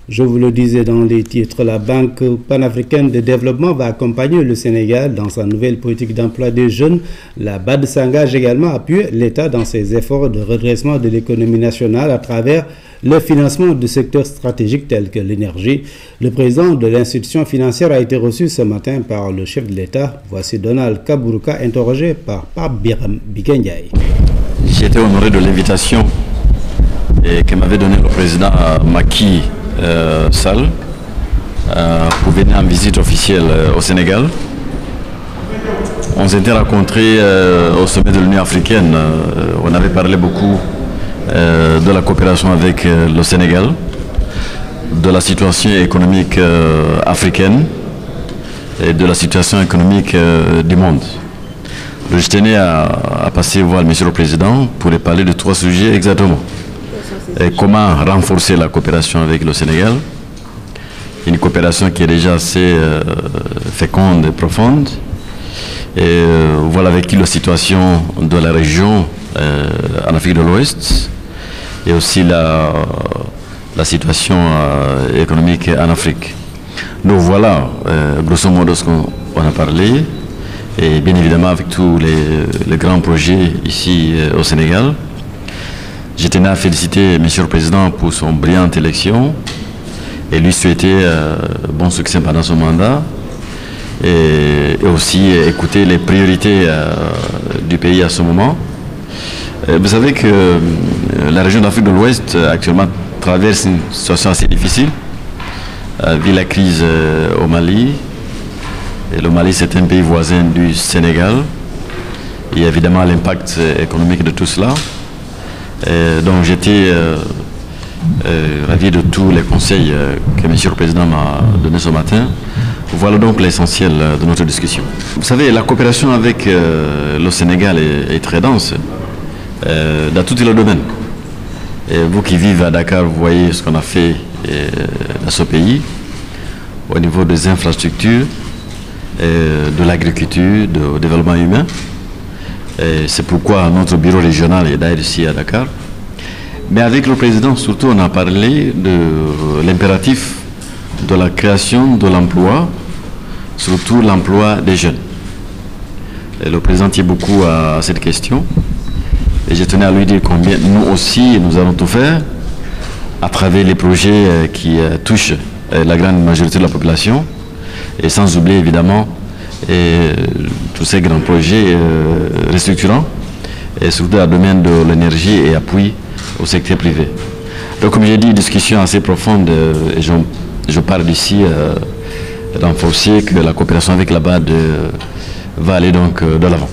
Je vous le disais dans les titres, la Banque panafricaine de développement va accompagner le Sénégal dans sa nouvelle politique d'emploi des jeunes. La BAD s'engage également à appuyer l'État dans ses efforts de redressement de l'économie nationale à travers le financement de secteurs stratégiques tels que l'énergie. Le président de l'institution financière a été reçu ce matin par le chef de l'État. Voici Donald Kaburuka interrogé par Pape Bikendiaï. J'ai été honoré de l'invitation que m'avait donnée le président Macky Sall pour venir en visite officielle au Sénégal. On s'était rencontrés au sommet de l'Union africaine. On avait parlé beaucoup de la coopération avec le Sénégal, de la situation économique africaine et de la situation économique du monde. Je tenais à passer voir le monsieur le président pour lui parler de 3 sujets exactement. Et comment renforcer la coopération avec le Sénégal, une coopération qui est déjà assez féconde et profonde, et voilà avec la situation de la région en Afrique de l'Ouest, et aussi la situation économique en Afrique. Donc voilà, grosso modo, ce qu'on a parlé, et bien évidemment avec tous les grands projets ici au Sénégal. Je tenais à féliciter M. le Président pour son brillante élection et lui souhaiter bon succès pendant son mandat, et aussi écouter les priorités du pays à ce moment. Vous savez que la région d'Afrique de l'Ouest actuellement traverse une situation assez difficile, vu la crise au Mali. Et le Mali, c'est un pays voisin du Sénégal. Il y a évidemment l'impact économique de tout cela. Donc j'étais ravi de tous les conseils que M. le Président m'a donné ce matin. Voilà donc l'essentiel de notre discussion. Vous savez, la coopération avec le Sénégal est très dense dans tous les domaines. Et vous qui vivez à Dakar, vous voyez ce qu'on a fait dans ce pays au niveau des infrastructures, de l'agriculture, du développement humain. C'est pourquoi notre bureau régional est d'ailleurs ici à Dakar. Mais avec le président, surtout, on a parlé de l'impératif de la création de l'emploi, surtout l'emploi des jeunes. Et le président tient beaucoup à cette question. Et je tenais à lui dire combien nous aussi, nous allons tout faire à travers les projets qui touchent la grande majorité de la population. Et sans oublier évidemment tous ces grands projets restructurants, et surtout dans le domaine de l'énergie et appui au secteur privé. Donc comme j'ai dit, discussion assez profonde, et je parle d'ici renforcer que la coopération avec la BAD va aller donc de l'avant.